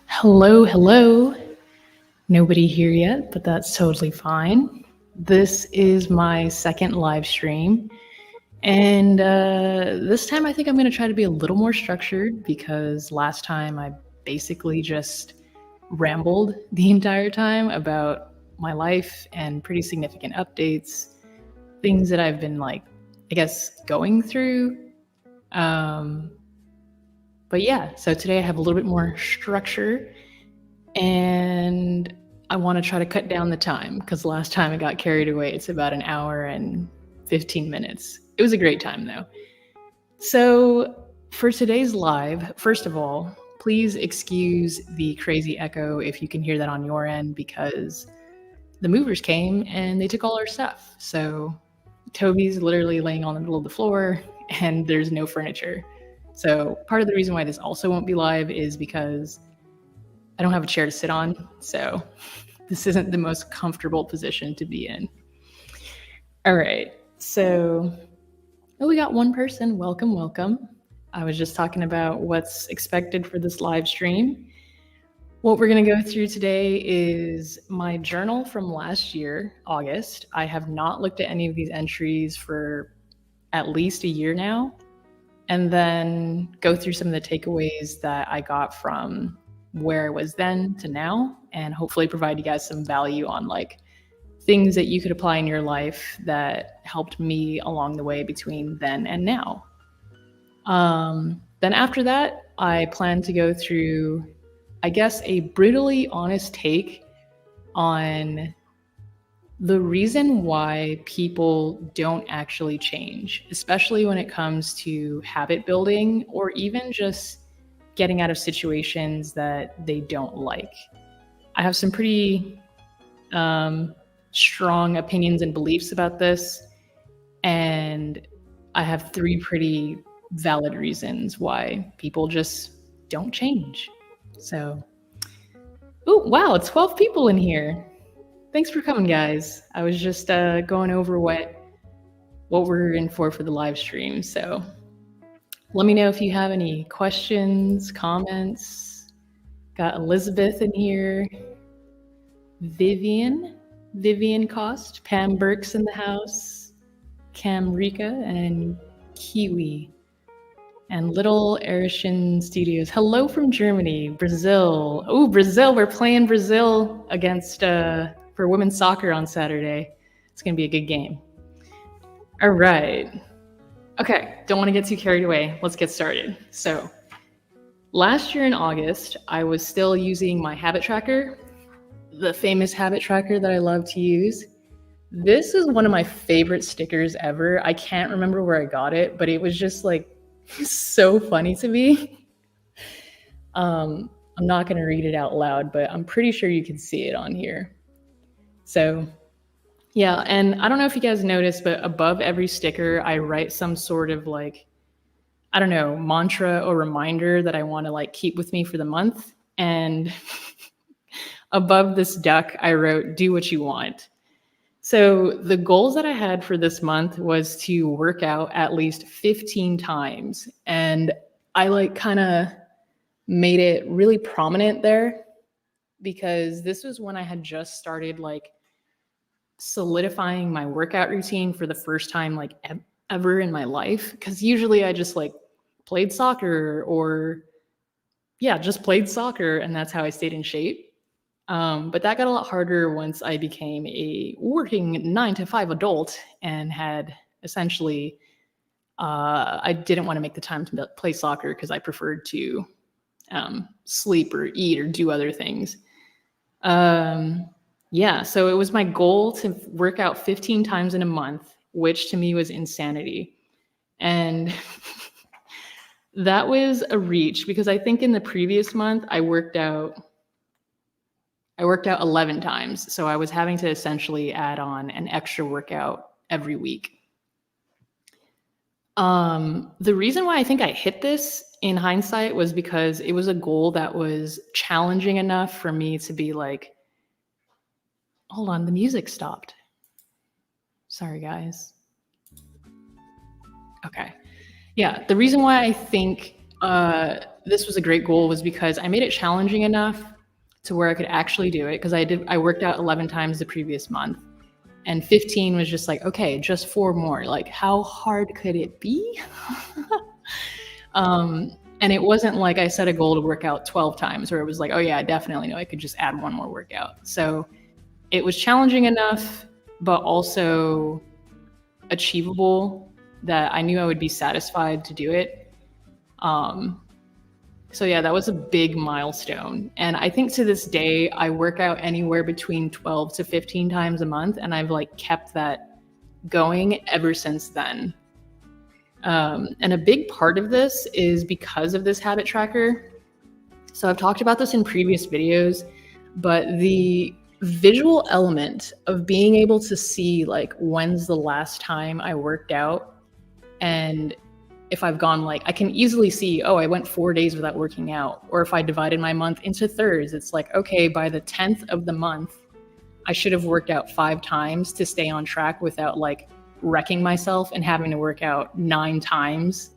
Hello, hello. Nobody here yet, but that's totally fine. This is my second live stream. And this time I think I'm going to try to be a little more structured because last time I basically just rambled the entire time about my life and pretty significant updates, things that I've been going through. But yeah, so today I have a little bit more structure and I want to try to cut down the time because last time I got carried away. It's about an hour and 15 minutes. It was a great time though. So for today's live, first of all, please excuse the crazy echo if you can hear that on your end because the movers came and they took all our stuff. So Toby's literally laying on the middle of the floor and there's no furniture. So part of the reason why this also won't be live is because I don't have a chair to sit on, so this isn't the most comfortable position to be in. All right, so we got one person. Welcome, welcome. I was just talking about what's expected for this live stream. What we're going to go through today is my journal from last year, August. I have not looked at any of these entries for at least a year now, and then go through some of the takeaways that I got from where I was then to now, and hopefully provide you guys some value on like things that you could apply in your life that helped me along the way between then and now. Then after that, I plan to go through, I guess, a brutally honest take on the reason why people don't actually change, especially when it comes to habit building or even just getting out of situations that they don't like. I have some pretty strong opinions and beliefs about this, and I have 3 pretty valid reasons why people just don't change. So, oh wow, 12 people in here. Thanks for coming, guys. I was just going over what we're in for the live stream. So let me know if you have any questions, comments. Got Elizabeth in here. Vivian Cost. Pam Burke's in the house. Cam Rika and Kiwi. And Little Arishan Studios. Hello from Germany, Brazil. Oh, Brazil. We're playing Brazil against for women's soccer on Saturday. It's going to be a good game. All right. Okay, don't want to get too carried away. Let's get started. So, last year in August, I was still using my habit tracker, the famous habit tracker that I love to use. This is one of my favorite stickers ever. I can't remember where I got it, but it was just like so funny to me. I'm not going to read it out loud, but I'm pretty sure you can see it on here. So, yeah, and I don't know if you guys noticed, but above every sticker, I write some sort of like, I don't know, mantra or reminder that I want to like keep with me for the month. And above this duck, I wrote, do what you want. So the goals that I had for this month was to work out at least 15 times. And I like kind of made it really prominent there because this was when I had just started like solidifying my workout routine for the first time like ever in my life. Because usually I just like played soccer or just played soccer and that's how I stayed in shape. But that got a lot harder once I became a working 9-to-5 adult and had essentially, I didn't want to make the time to play soccer because I preferred to sleep or eat or do other things. So it was my goal to work out 15 times in a month, which to me was insanity. And that was a reach because I think in the previous month I worked out 11 times. So I was having to essentially add on an extra workout every week. The reason why I think I hit this in hindsight was because it was a goal that was challenging enough for me to be like, hold on, the music stopped. Sorry, guys. Okay. Yeah, the reason why I think this was a great goal was because I made it challenging enough to where I could actually do it. Because I worked out 11 times the previous month, and 15 was just like, okay, just 4 more. Like, how hard could it be? And it wasn't like I set a goal to work out 12 times, where it was like, oh yeah, I definitely know I could just add 1 more workout. So it was challenging enough, but also achievable that I knew I would be satisfied to do it. So yeah, that was a big milestone. And I think to this day, I work out anywhere between 12 to 15 times a month. And I've like kept that going ever since then. And a big part of this is because of this habit tracker. So I've talked about this in previous videos, but the visual element of being able to see like when's the last time I worked out, and if I've gone like, I can easily see, oh, I went 4 days without working out. Or if I divided my month into thirds, it's like, okay, by the 10th of the month, I should have worked out 5 times to stay on track without like wrecking myself and having to work out 9 times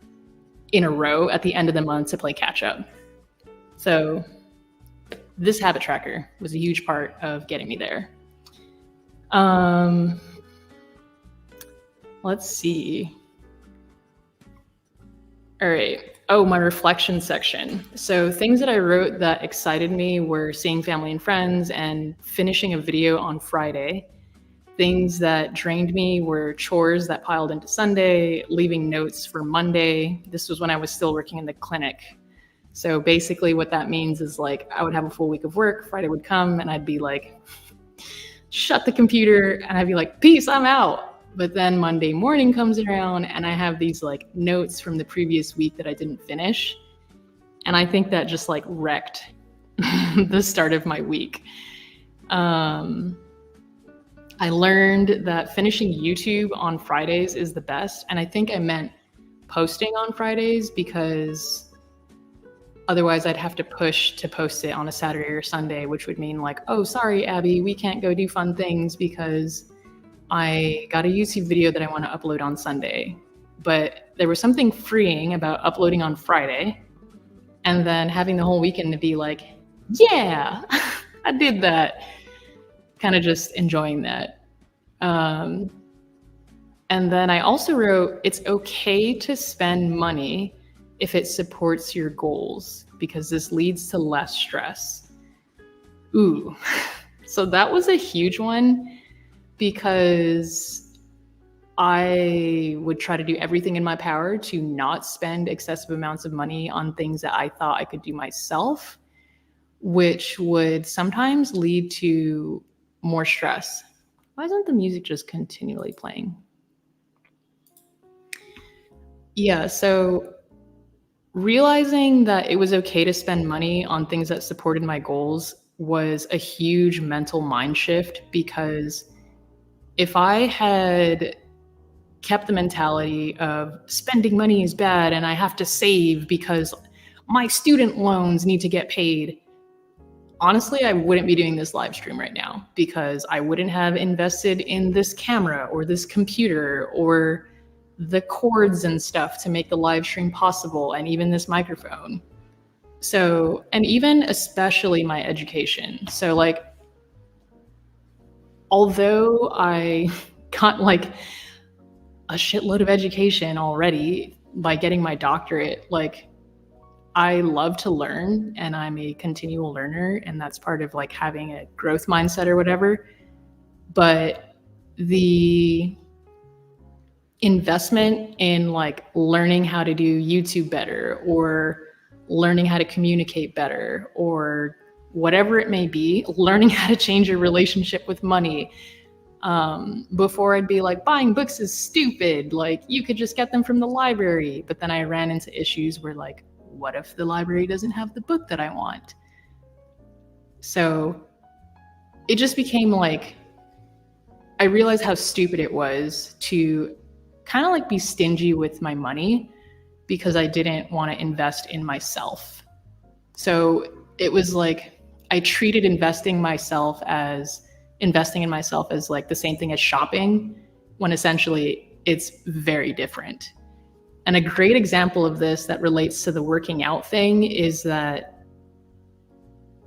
in a row at the end of the month to play catch up. So this habit tracker was a huge part of getting me there. Let's see. All right. Oh, my reflection section. So things that I wrote that excited me were seeing family and friends and finishing a video on Friday. Things that drained me were chores that piled into Sunday, leaving notes for Monday. This was when I was still working in the clinic. So basically what that means is like I would have a full week of work, Friday would come and I'd be like, shut the computer, and I'd be like, peace, I'm out. But then Monday morning comes around and I have these like notes from the previous week that I didn't finish. And I think that just like wrecked the start of my week. I learned that finishing YouTube on Fridays is the best. And I think I meant posting on Fridays because otherwise I'd have to push to post it on a Saturday or Sunday, which would mean like, oh, sorry, Abby, we can't go do fun things because I got a YouTube video that I want to upload on Sunday. But there was something freeing about uploading on Friday and then having the whole weekend to be like, yeah, I did that. Kind of just enjoying that. And then I also wrote, it's okay to spend money if it supports your goals, because this leads to less stress. Ooh, so that was a huge one, because I would try to do everything in my power to not spend excessive amounts of money on things that I thought I could do myself, which would sometimes lead to more stress. Why isn't the music just continually playing? Yeah, so realizing that it was okay to spend money on things that supported my goals was a huge mental mind shift, because if I had kept the mentality of spending money is bad and I have to save because my student loans need to get paid, honestly, I wouldn't be doing this live stream right now, because I wouldn't have invested in this camera or this computer or the cords and stuff to make the live stream possible, and even this microphone. So, and even especially my education. So like, although I got like a shitload of education already by getting my doctorate, like I love to learn and I'm a continual learner, and that's part of like having a growth mindset or whatever. But the investment in like learning how to do YouTube better, or learning how to communicate better, or whatever it may be, learning how to change your relationship with money. Before I'd be like, buying books is stupid, like you could just get them from the library. But then I ran into issues where like, what if the library doesn't have the book that I want? So it just became like, I realized how stupid it was to kind of like be stingy with my money because I didn't want to invest in myself. So it was like, I treated investing in myself as like the same thing as shopping, when essentially it's very different. And a great example of this that relates to the working out thing is that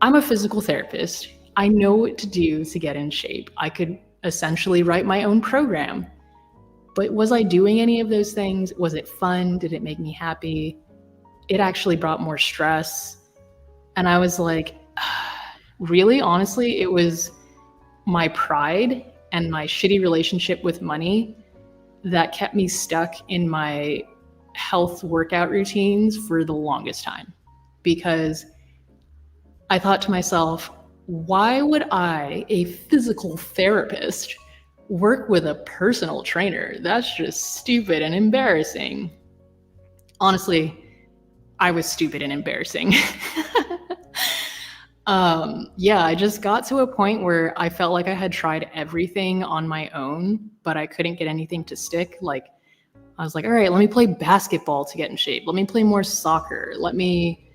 I'm a physical therapist. I know what to do to get in shape. I could essentially write my own program. But was I doing any of those things? Was it fun? Did it make me happy? It actually brought more stress. And I was like, really? Honestly, it was my pride and my shitty relationship with money that kept me stuck in my health workout routines for the longest time. Because I thought to myself, why would I, a physical therapist, work with a personal trainer? That's just stupid and embarrassing. Honestly, I was stupid and embarrassing. I just got to a point where I felt like I had tried everything on my own, but I couldn't get anything to stick. Like, I was like, all right, let me play basketball to get in shape. Let me play more soccer. Let me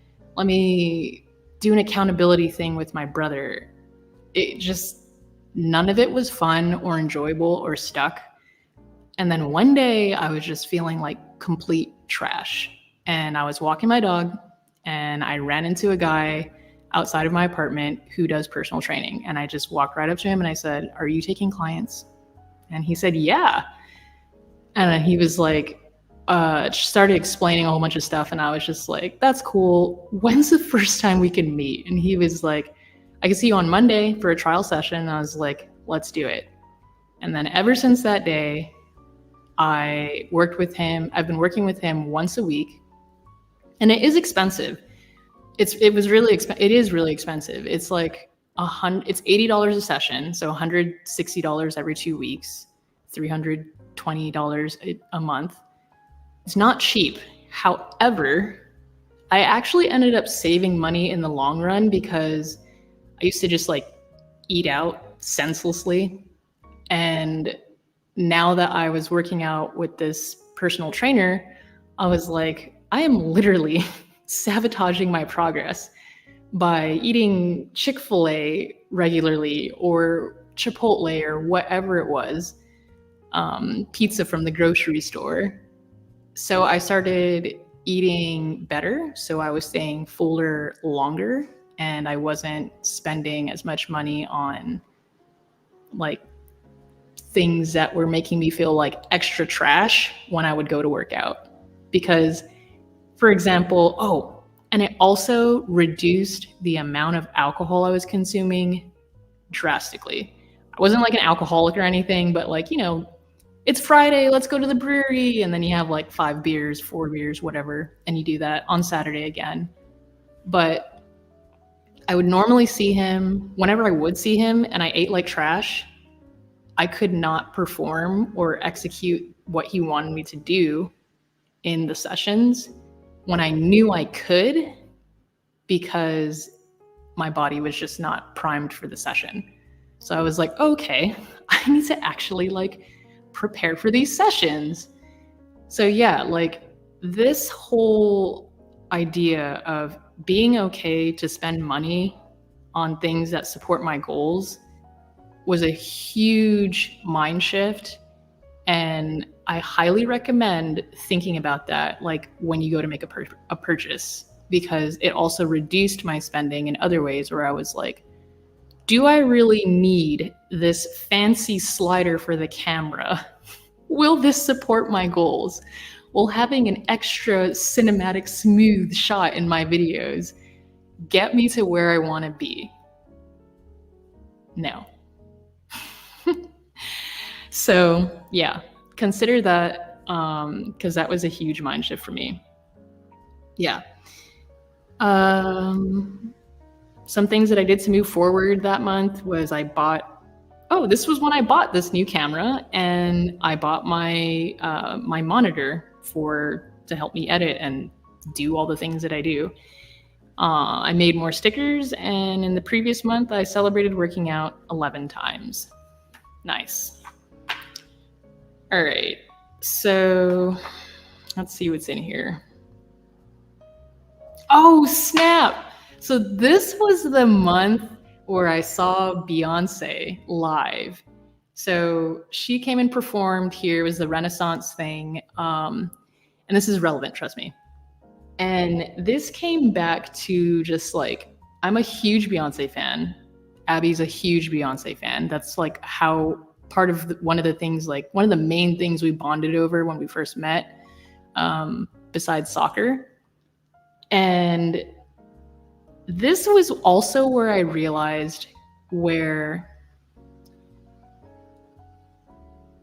do an accountability thing with my brother. It just, none of it was fun or enjoyable or stuck. And then one day I was just feeling like complete trash. And I was walking my dog and I ran into a guy outside of my apartment who does personal training. And I just walked right up to him and I said, "Are you taking clients?" And he said, "Yeah." And then he was like, started explaining a whole bunch of stuff. And I was just like, "That's cool. When's the first time we can meet?" And he was like, "I can see you on Monday for a trial session." And I was like, "Let's do it." And then ever since that day, I worked with him. I've been working with him once a week. And it is expensive. It is really expensive. It's like it's $80 a session, so $160 every 2 weeks, $320 a month. It's not cheap. However, I actually ended up saving money in the long run because I used to just like eat out senselessly. And now that I was working out with this personal trainer, I was like, I am literally sabotaging my progress by eating Chick-fil-A regularly or Chipotle or whatever it was, pizza from the grocery store. So I started eating better. So I was staying fuller longer and I wasn't spending as much money on like things that were making me feel like extra trash when I would go to work out. Because, for example, and it also reduced the amount of alcohol I was consuming drastically. I wasn't like an alcoholic or anything, but like, it's Friday, let's go to the brewery. And then you have like 5 beers, 4 beers, whatever. And you do that on Saturday again. But I would normally see him, whenever I would see him and I ate like trash, I could not perform or execute what he wanted me to do in the sessions when I knew I could, because my body was just not primed for the session. So I was like, okay, I need to actually like prepare for these sessions. So yeah, like this whole idea of being okay to spend money on things that support my goals was a huge mind shift. And I highly recommend thinking about that, like when you go to make a purchase, because it also reduced my spending in other ways where I was like, do I really need this fancy slider for the camera? Will this support my goals? Will having an extra cinematic smooth shot in my videos get me to where I want to be? No. So yeah, consider that, because that was a huge mind shift for me. Yeah. Some things that I did to move forward that month was this was when I bought this new camera, and I bought my my monitor to help me edit and do all the things that I do. I made more stickers, and in the previous month, I celebrated working out 11 times. Nice. All right, so let's see what's in here. Oh, snap. So this was the month where I saw Beyonce live. So she came and performed here. It was the Renaissance thing. And And this is relevant, trust me. And this came back to just like, I'm a huge Beyonce fan. Abby's a huge Beyonce fan. That's like how part of one of the things, like one of the main things we bonded over when we first met, besides soccer. And this was also where I realized where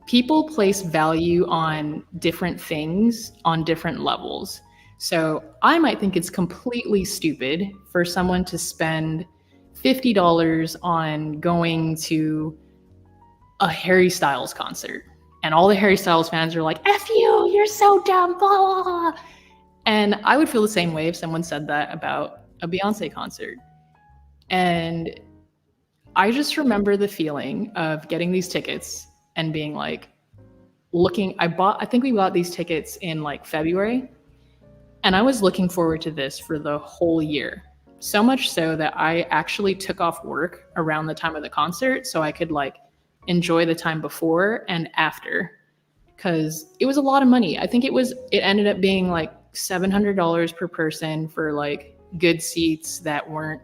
people place value on different things on different levels. So I might think it's completely stupid for someone to spend $50 on going to a Harry Styles concert. And all the Harry Styles fans are like, F you, you're so dumb, blah, blah, blah. And I would feel the same way if someone said that about a Beyonce concert. And I just remember the feeling of getting these tickets and being like, I think we bought these tickets in like February. And I was looking forward to this for the whole year. So much so that I actually took off work around the time of the concert so I could like enjoy the time before and after, because it was a lot of money. I think it ended up being like $700 per person for like good seats that weren't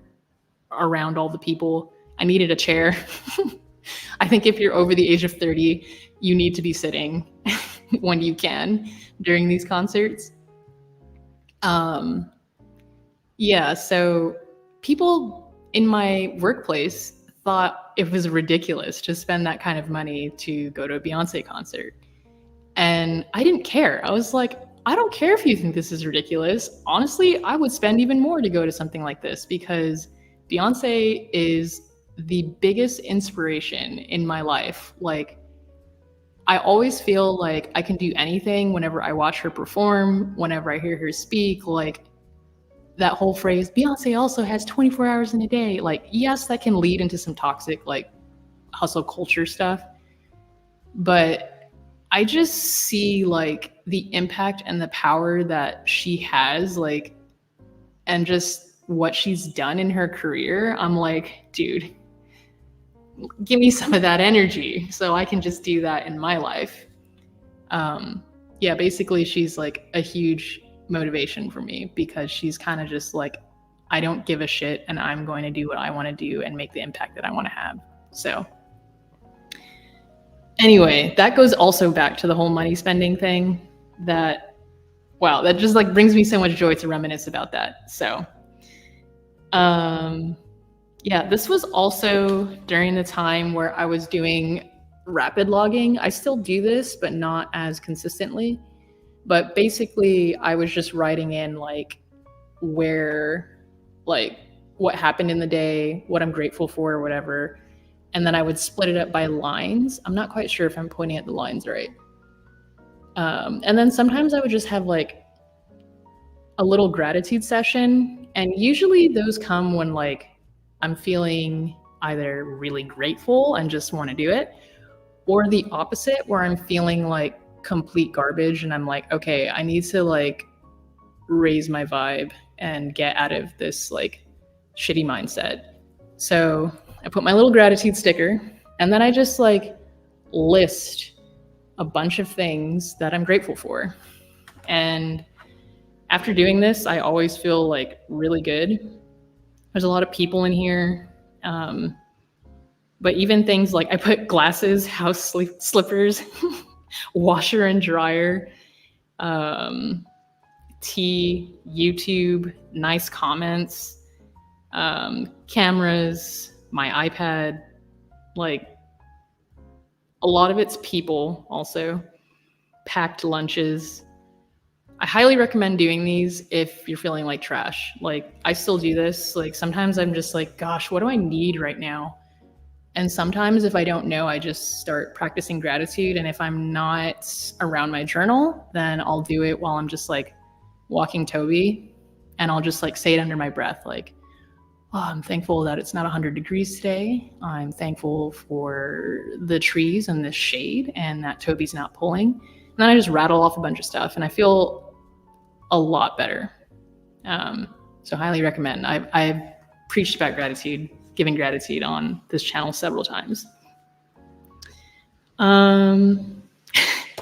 around all the people. I needed a chair. I think if you're over the age of 30, you need to be sitting when you can during these concerts. Yeah, so people in my workplace thought it was ridiculous to spend that kind of money to go to a Beyonce concert. And I didn't care. I was like, I don't care if you think this is ridiculous. Honestly, I would spend even more to go to something like this because Beyonce is the biggest inspiration in my life. Like, I always feel like I can do anything whenever I watch her perform, whenever I hear her speak. Like, that whole phrase, Beyonce also has 24 hours in a day. Like, yes, that can lead into some toxic, like, hustle culture stuff. But I just see, like, the impact and the power that she has, like, and just what she's done in her career. I'm like, dude, give me some of that energy so I can just do that in my life. Yeah, basically, she's, like, a huge motivation for me because she's kind of just like, I don't give a shit and I'm going to do what I want to do and make the impact that I want to have. So anyway, that goes also back to the whole money spending thing. That just like brings me so much joy to reminisce about that. So yeah, this was also during the time where I was doing rapid logging. I still do this, but not as consistently. But basically, I was just writing in like what happened in the day, what I'm grateful for, or whatever. And then I would split it up by lines. I'm not quite sure if I'm pointing at the lines right. And then sometimes I would just have like a little gratitude session. And usually those come when like I'm feeling either really grateful and just want to do it, or the opposite where I'm feeling like complete garbage and I'm like, okay, I need to like raise my vibe and get out of this like shitty mindset. So I put my little gratitude sticker and then I just like list a bunch of things that I'm grateful for. And after doing this, I always feel like really good. There's a lot of people in here. But even things like I put glasses, house slippers, washer and dryer, tea, YouTube, nice comments, cameras, my iPad, like a lot of it's people also, packed lunches. I highly recommend doing these if you're feeling like trash. Like I still do this. Like sometimes I'm just like, gosh, what do I need right now? And sometimes if I don't know, I just start practicing gratitude. And if I'm not around my journal, then I'll do it while I'm just like walking Toby. And I'll just like say it under my breath, like, oh, I'm thankful that it's not 100 degrees today. I'm thankful for the trees and the shade and that Toby's not pulling. And then I just rattle off a bunch of stuff and I feel a lot better. So highly recommend. I've preached about gratitude, giving gratitude on this channel several times.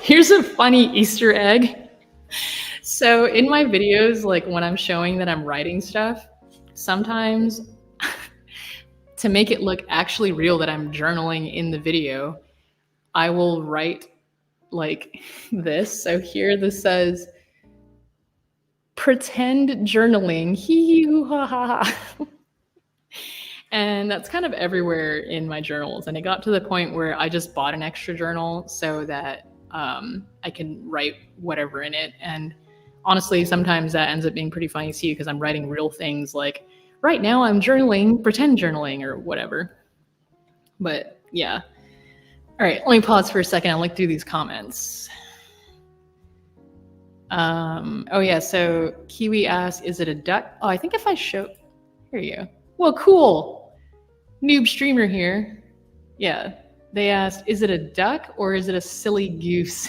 Here's a funny Easter egg. So in my videos, like when I'm showing that I'm writing stuff, sometimes to make it look actually real that I'm journaling in the video, I will write like this. So here this says, pretend journaling, hee hee hoo ha ha ha. And that's kind of everywhere in my journals. And it got to the point where I just bought an extra journal so that I can write whatever in it. And honestly, sometimes that ends up being pretty funny to see because I'm writing real things like, right now I'm journaling, pretend journaling, or whatever. But yeah. All right, let me pause for a second and look through these comments. Oh yeah, so Kiwi asks, is it a duck? Oh, I think if I show, here you go. Well, cool. Noob streamer here. Yeah, they asked, is it a duck or is it a silly goose?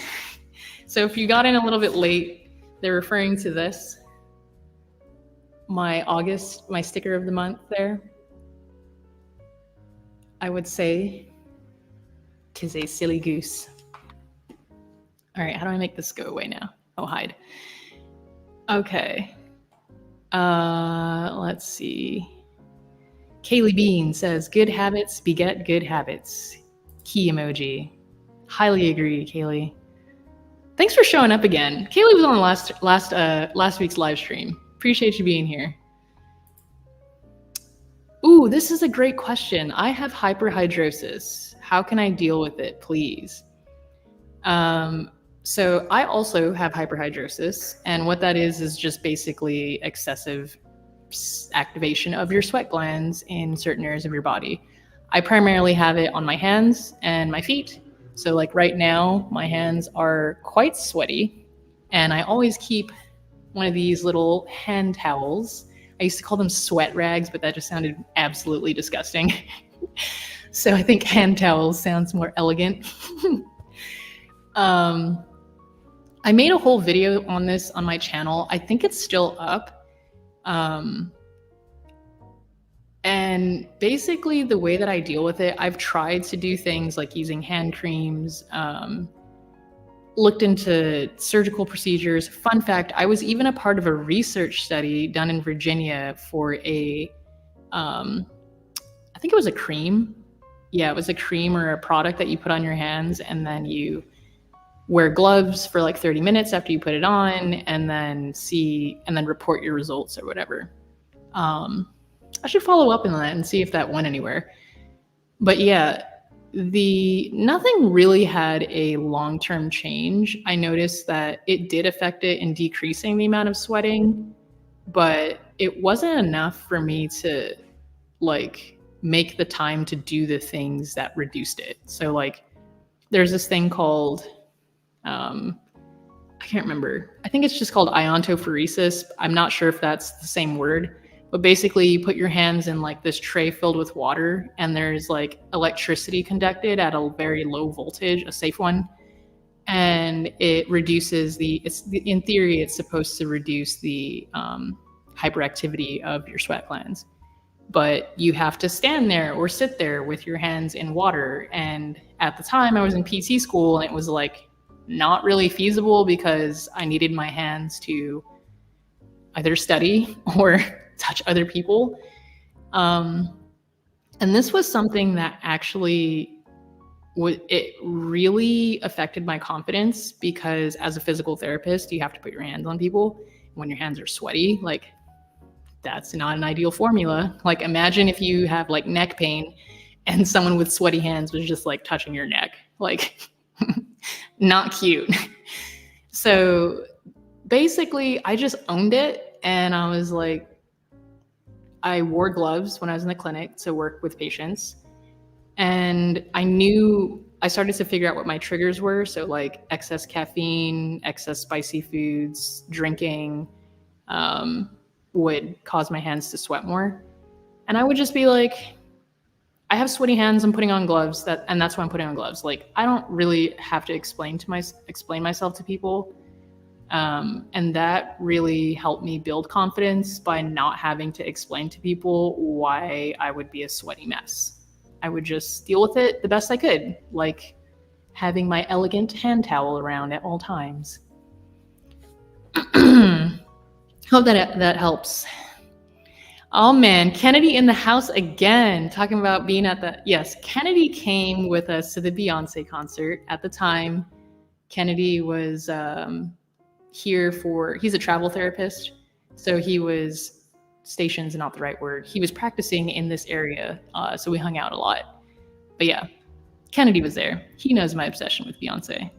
So if you got in a little bit late, they're referring to this. My August, my sticker of the month there. I would say 'tis a silly goose. All right, how do I make this go away now? Oh, hide. Okay. Let's see. Kaylee Bean says, good habits beget good habits. Key emoji. Highly agree, Kaylee. Thanks for showing up again. Kaylee was on last week's live stream. Appreciate you being here. Ooh, this is a great question. I have hyperhidrosis. How can I deal with it, please? So I also have hyperhidrosis, and what that is just basically excessive activation of your sweat glands in certain areas of your body. I primarily have it on my hands and my feet. So like right now, my hands are quite sweaty, and I always keep one of these little hand towels. I used to call them sweat rags, but that just sounded absolutely disgusting. So I think hand towels sounds more elegant. I made a whole video on this on my channel. I think it's still up. And basically the way that I deal with it, I've tried to do things like using hand creams, looked into surgical procedures. Fun fact, I was even a part of a research study done in Virginia for I think it was a cream. Yeah, it was a cream or a product that you put on your hands, and then you wear gloves for like 30 minutes after you put it on, and then report your results or whatever. I should follow up on that and see if that went anywhere. But yeah, nothing really had a long-term change. I noticed that it did affect it in decreasing the amount of sweating, but it wasn't enough for me to like make the time to do the things that reduced it. So like there's this thing called I can't remember. I think it's just called iontophoresis. I'm not sure if that's the same word, but basically you put your hands in like this tray filled with water, and there's like electricity conducted at a very low voltage, a safe one. And it reduces in theory, it's supposed to reduce the hyperactivity of your sweat glands. But you have to stand there or sit there with your hands in water. And at the time I was in PT school, and it was like not really feasible because I needed my hands to either study or touch other people. And this was something that actually it really affected my confidence, because as a physical therapist, you have to put your hands on people. When your hands are sweaty, like that's not an ideal formula. Like imagine if you have like neck pain and someone with sweaty hands was just like touching your neck, like not cute. So basically I just owned it, and I was like, I wore gloves when I was in the clinic to work with patients. And I started to figure out what my triggers were. So like excess caffeine, excess spicy foods, drinking, would cause my hands to sweat more. And I would just be like, I have sweaty hands, I'm putting on gloves, and that's why I'm putting on gloves. Like I don't really have to explain myself to people. And that really helped me build confidence by not having to explain to people why I would be a sweaty mess. I would just deal with it the best I could, like having my elegant hand towel around at all times. Hope that helps. Oh man, Kennedy in the house again, talking about being at the, yes, Kennedy came with us to the Beyonce concert. At the time, Kennedy was here for, he's a travel therapist. So he was, station's not the right word. He was practicing in this area. So we hung out a lot. But yeah, Kennedy was there. He knows my obsession with Beyonce.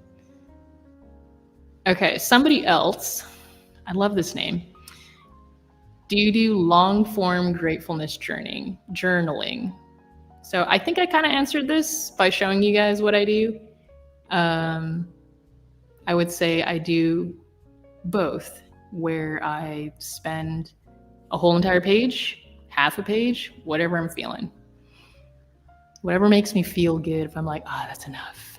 Okay, somebody else. I love this name. Do you do long form gratefulness journaling? So I think I kind of answered this by showing you guys what I do. I would say I do both, where I spend a whole entire page, half a page, whatever I'm feeling. Whatever makes me feel good. If I'm like, that's enough.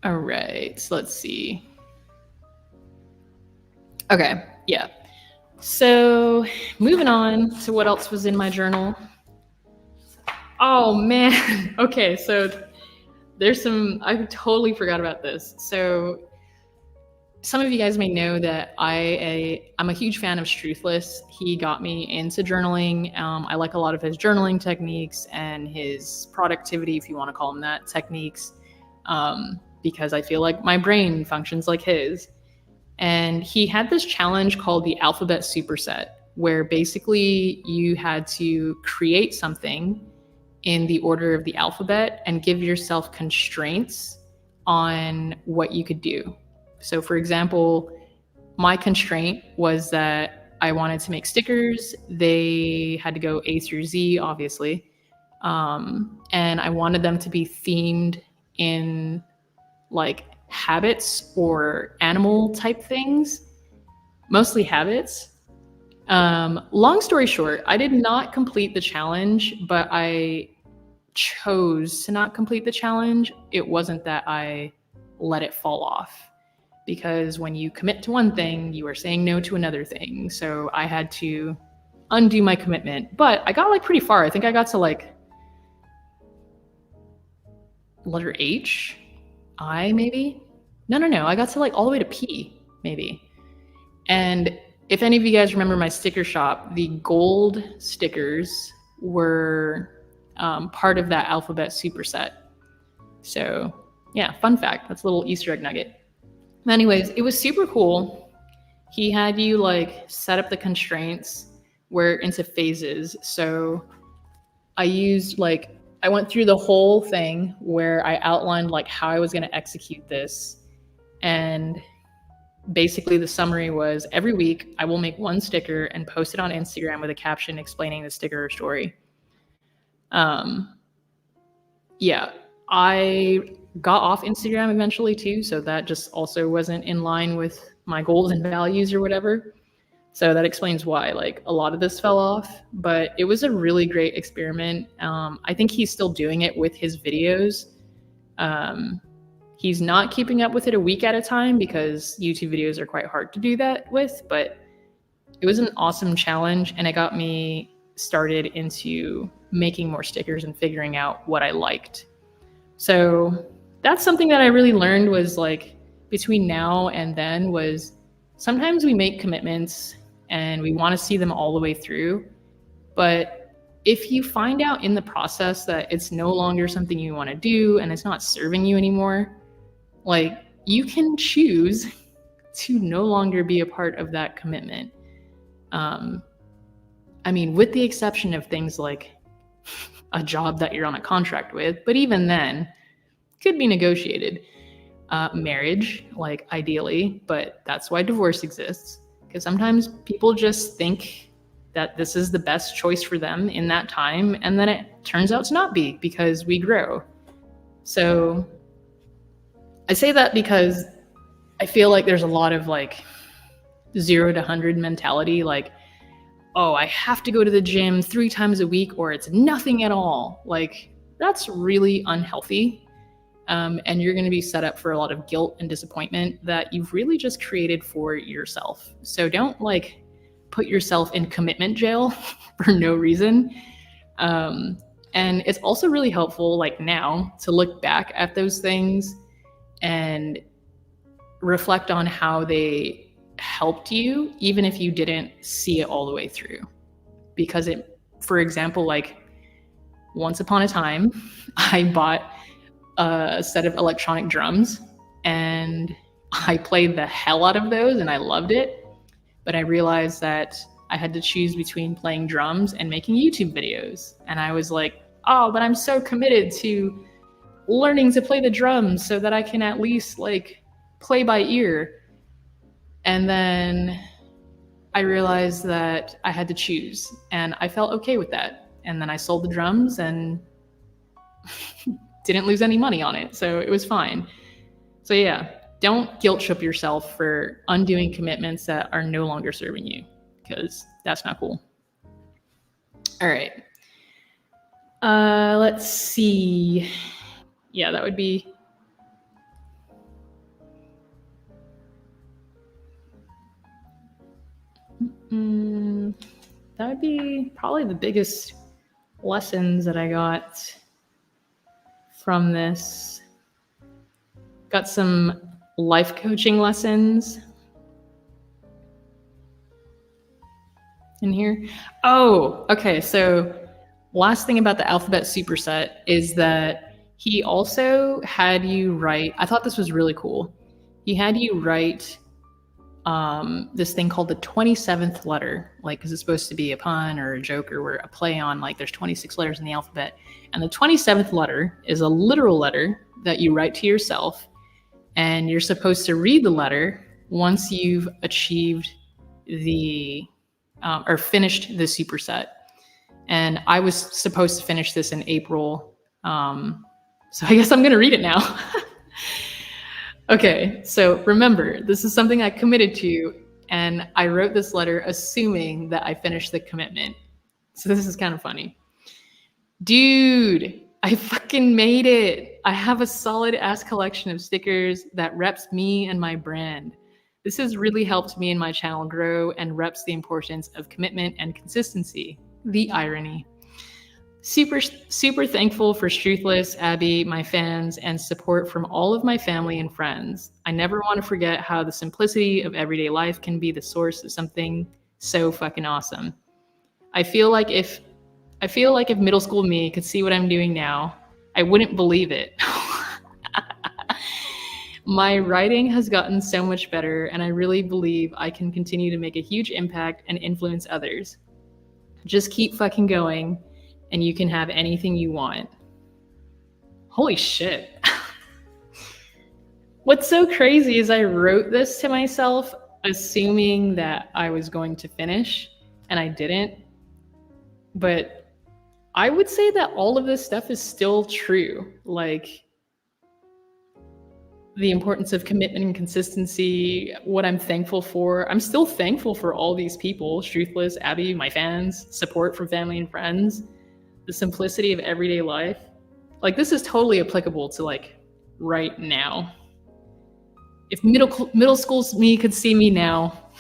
All right, so let's see. Okay, yeah. So moving on to what else was in my journal. Oh man. Okay, so there's I totally forgot about this. So some of you guys may know that I'm a huge fan of Struthless. He got me into journaling. I like a lot of his journaling techniques and his productivity, if you want to call them that, techniques, because I feel like my brain functions like his. And he had this challenge called the Alphabet Superset, where basically you had to create something in the order of the alphabet and give yourself constraints on what you could do. So for example, my constraint was that I wanted to make stickers. They had to go A through Z, obviously. And I wanted them to be themed in like habits or animal type things, mostly habits. Long story short, I did not complete the challenge, but I chose to not complete the challenge. It wasn't that I let it fall off, because when you commit to one thing, you are saying no to another thing. So I had to undo my commitment, but I got like pretty far. I think I got to like letter H, I maybe? No. I got to like all the way to P, maybe. And if any of you guys remember my sticker shop, the gold stickers were part of that alphabet superset. So yeah, fun fact. That's a little Easter egg nugget. Anyways, it was super cool. He had you like set up the constraints where into phases. So I went through the whole thing where I outlined like how I was going to execute this. And basically the summary was every week I will make one sticker and post it on Instagram with a caption explaining the sticker or story. Yeah, I got off Instagram eventually too. So that just also wasn't in line with my goals and values or whatever. So that explains why like a lot of this fell off, but it was a really great experiment. I think he's still doing it with his videos. He's not keeping up with it a week at a time because YouTube videos are quite hard to do that with, but it was an awesome challenge and it got me started into making more stickers and figuring out what I liked. So that's something that I really learned was like between now and then was sometimes we make commitments and we want to see them all the way through. But if you find out in the process that it's no longer something you want to do and it's not serving you anymore, like you can choose to no longer be a part of that commitment. I mean, with the exception of things like a job that you're on a contract with, but even then could be negotiated. Marriage, like ideally, but that's why divorce exists. Because sometimes people just think that this is the best choice for them in that time, and then it turns out to not be because we grow. So I say that because I feel like there's a lot of like 0 to 100 mentality, like, oh, I have to go to the gym 3 times a week or it's nothing at all. Like that's really unhealthy. And you're going to be set up for a lot of guilt and disappointment that you've really just created for yourself. So don't like put yourself in commitment jail for no reason. And it's also really helpful like now to look back at those things and reflect on how they helped you, even if you didn't see it all the way through. Because it, for example, like once upon a time, I bought a set of electronic drums and I played the hell out of those and I loved it. But I realized that I had to choose between playing drums and making YouTube videos. And I was like, oh, but I'm so committed to learning to play the drums so that I can at least like play by ear. And then I realized that I had to choose, and I felt okay with that. And then I sold the drums and didn't lose any money on it, so it was fine. So yeah, don't guilt trip yourself for undoing commitments that are no longer serving you, because that's not cool. All right. Let's see. Yeah, that would be... that would be probably the biggest lessons that I got from this. Got some life coaching lessons in here. Oh, okay. So last thing about the alphabet superset is that he also had you write, I thought this was really cool. He had you write this thing called the 27th letter, like, because it's supposed to be a pun or a joke or a play on, like, there's 26 letters in the alphabet. And the 27th letter is a literal letter that you write to yourself. And you're supposed to read the letter once you've achieved the, or finished the superset. And I was supposed to finish this in April. So I guess I'm going to read it now. Okay, so remember, this is something I committed to, and I wrote this letter assuming that I finished the commitment. So this is kind of funny. Dude, I fucking made it. I have a solid ass collection of stickers that reps me and my brand. This has really helped me and my channel grow and reps the importance of commitment and consistency. The irony. Super thankful for Struthless, Abby, my fans, and support from all of my family and friends. I never want to forget how the simplicity of everyday life can be the source of something so fucking awesome. I feel like if middle school me could see what I'm doing now, I wouldn't believe it. My writing has gotten so much better, and I really believe I can continue to make a huge impact and influence others. Just keep fucking going, and you can have anything you want. Holy shit. What's so crazy is I wrote this to myself assuming that I was going to finish, and I didn't. But I would say that all of this stuff is still true. Like, the importance of commitment and consistency, what I'm thankful for. I'm still thankful for all these people, Struthless, Abby, my fans, support from family and friends, the simplicity of everyday life. Like, this is totally applicable to, like, right now. If middle school's me could see me now,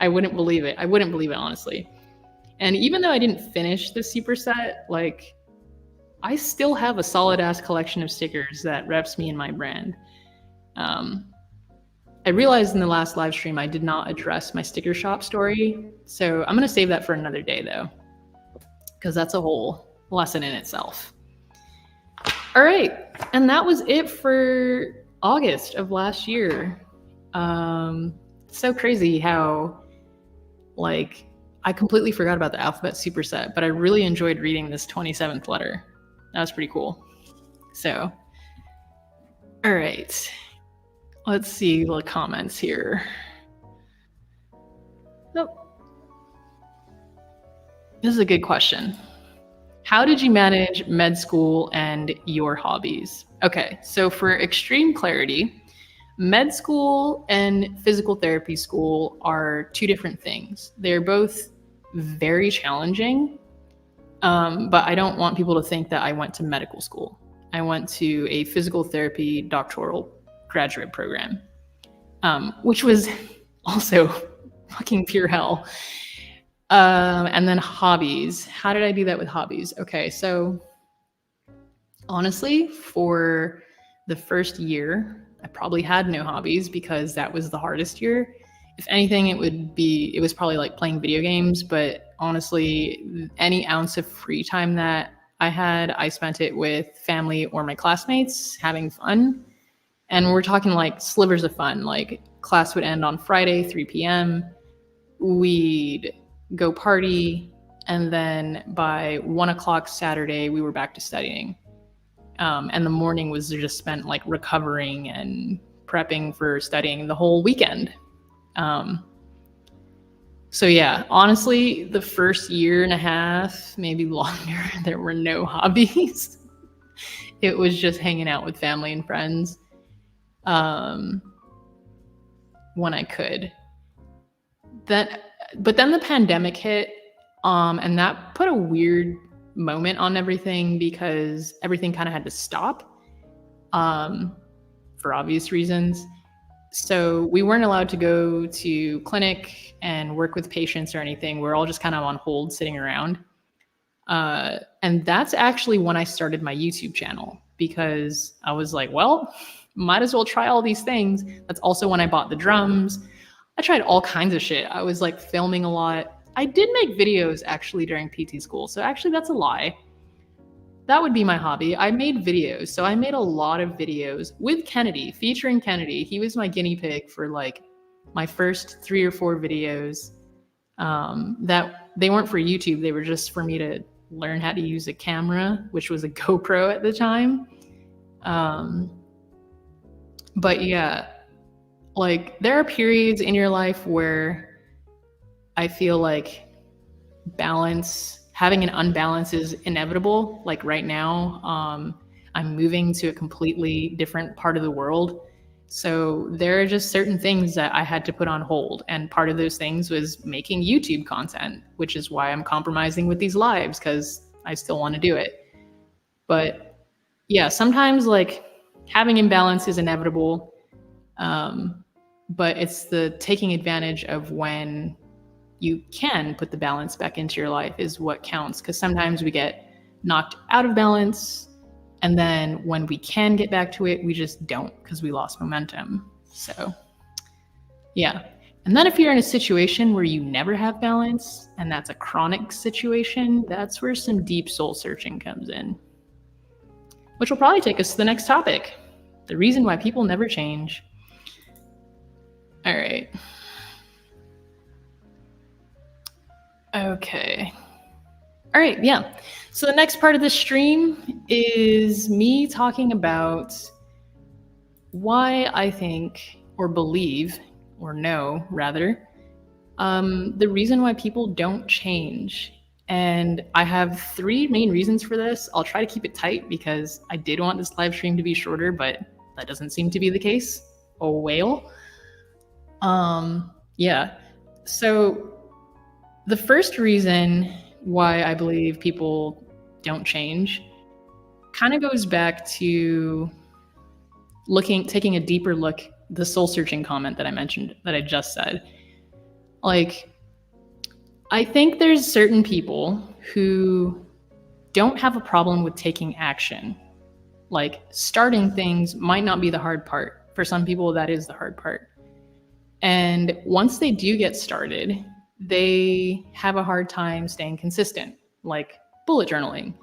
I wouldn't believe it. I wouldn't believe it, honestly. And even though I didn't finish the superset, like, I still have a solid ass collection of stickers that reps me and my brand. I realized in the last live stream I did not address my sticker shop story, so I'm gonna save that for another day though, because that's a whole lesson in itself. All right, and that was it for August of last year. So crazy how, like, I completely forgot about the alphabet superset, but I really enjoyed reading this 27th letter. That was pretty cool. So, all right. Let's see the comments here. Nope. This is a good question. How did you manage med school and your hobbies? Okay, so for extreme clarity, med school and physical therapy school are two different things. They're both very challenging, but I don't want people to think that I went to medical school. I went to a physical therapy doctoral graduate program, which was also fucking pure hell. And then hobbies. How did I do that with hobbies? Okay, so honestly, for the first year, I probably had no hobbies because that was the hardest year. If anything, it was probably like playing video games, but honestly, any ounce of free time that I had, I spent it with family or my classmates having fun. And we're talking like slivers of fun. Like class would end on Friday, 3 p.m. We'd go party, and then by 1 o'clock Saturday, we were back to studying. And the morning was just spent like recovering and prepping for studying the whole weekend. So yeah, honestly, the first year and a half, maybe longer, there were no hobbies. It was just hanging out with family and friends when I could. But then the pandemic hit, and that put a weird moment on everything because everything kind of had to stop for obvious reasons. So we weren't allowed to go to clinic and work with patients or anything. We're all just kind of on hold sitting around. And that's actually when I started my YouTube channel, because I was like, well, might as well try all these things. That's also when I bought the drums. I tried all kinds of shit. I was like filming a lot. I did make videos actually during PT school. So actually that's a lie. That would be my hobby. I made videos. So I made a lot of videos with Kennedy, featuring Kennedy. He was my guinea pig for like my first 3 or 4 videos. That they weren't for YouTube. They were just for me to learn how to use a camera, which was a GoPro at the time. But yeah, like there are periods in your life where I feel like having an unbalance is inevitable. Like right now, I'm moving to a completely different part of the world. So there are just certain things that I had to put on hold. And part of those things was making YouTube content, which is why I'm compromising with these lives, because I still want to do it. But yeah, sometimes like having imbalance is inevitable. But it's the taking advantage of when you can put the balance back into your life is what counts. Because sometimes we get knocked out of balance, and then when we can get back to it, we just don't because we lost momentum. So yeah. And then if you're in a situation where you never have balance, and that's a chronic situation, that's where some deep soul searching comes in, which will probably take us to the next topic: the reason why people never change. All right. Okay. All right, yeah. So the next part of the stream is me talking about why I think, or believe, or know rather, the reason why people don't change. And I have 3 main reasons for this. I'll try to keep it tight because I did want this live stream to be shorter, but that doesn't seem to be the case. Oh, whale. Yeah. So the first reason why I believe people don't change kind of goes back to taking a deeper look, the soul searching comment that I mentioned, that I just said. Like, I think there's certain people who don't have a problem with taking action. Like, starting things might not be the hard part. For some people, that is the hard part. And once they do get started, they have a hard time staying consistent, like bullet journaling.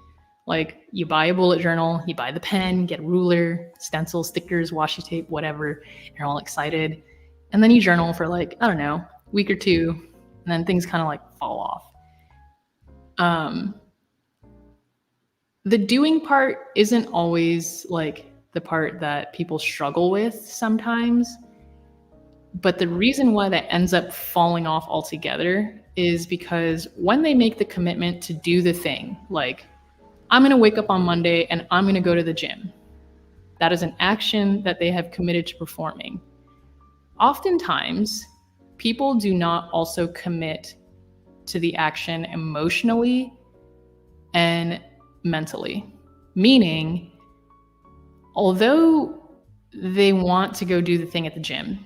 Like, you buy a bullet journal, you buy the pen, get a ruler, stencil, stickers, washi tape, whatever. You're all excited. And then you journal for like, I don't know, a week or 2, and then things kind of like fall off. The doing part isn't always like the part that people struggle with sometimes. But the reason why that ends up falling off altogether is because when they make the commitment to do the thing, like, I'm going to wake up on Monday and I'm going to go to the gym. That is an action that they have committed to performing. Oftentimes, people do not also commit to the action emotionally and mentally. Meaning, although they want to go do the thing at the gym,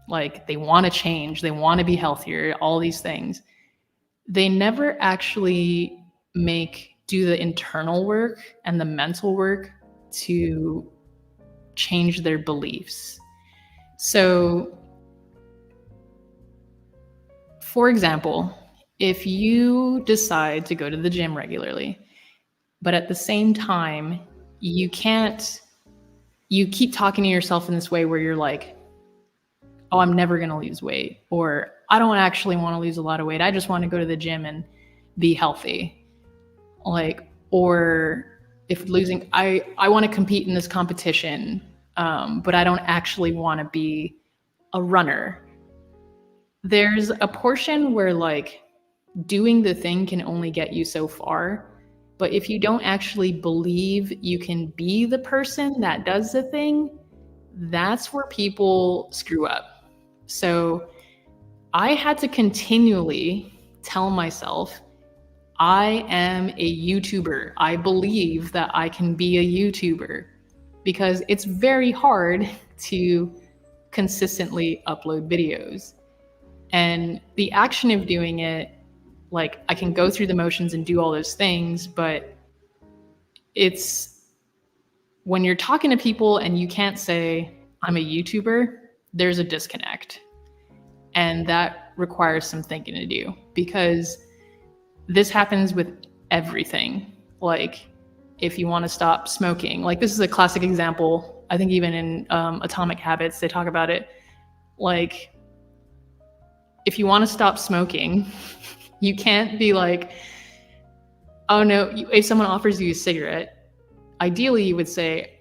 like they want to change, they want to be healthier, all these things, they never actually do the internal work and the mental work to change their beliefs. So, for example, if you decide to go to the gym regularly, but at the same time, you keep talking to yourself in this way where you're like, oh, I'm never going to lose weight, or I don't actually want to lose a lot of weight. I just want to go to the gym and be healthy. Like, or if losing, I want to compete in this competition, but I don't actually want to be a runner. There's a portion where like doing the thing can only get you so far. But if you don't actually believe you can be the person that does the thing, that's where people screw up. So I had to continually tell myself, I am a YouTuber. I believe that I can be a YouTuber, because it's very hard to consistently upload videos. And the action of doing it, like, I can go through the motions and do all those things, but it's when you're talking to people and you can't say, I'm a YouTuber, there's a disconnect. And that requires some thinking to do, because this happens with everything. Like, if you want to stop smoking, like, this is a classic example. I think even in Atomic Habits, they talk about it. Like, if you want to stop smoking, you can't be like, oh no, if someone offers you a cigarette, ideally you would say,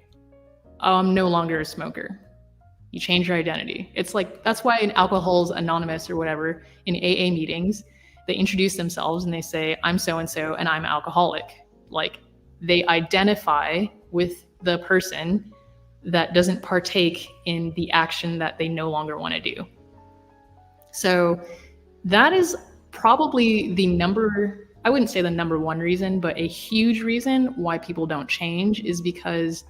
oh, I'm no longer a smoker. You change your identity. It's like, that's why in Alcohol's Anonymous or whatever, in AA meetings, they introduce themselves and they say, I'm so-and-so and I'm alcoholic. Like, they identify with the person that doesn't partake in the action that they no longer want to do. So that is probably I wouldn't say the number one reason, but a huge reason why people don't change is because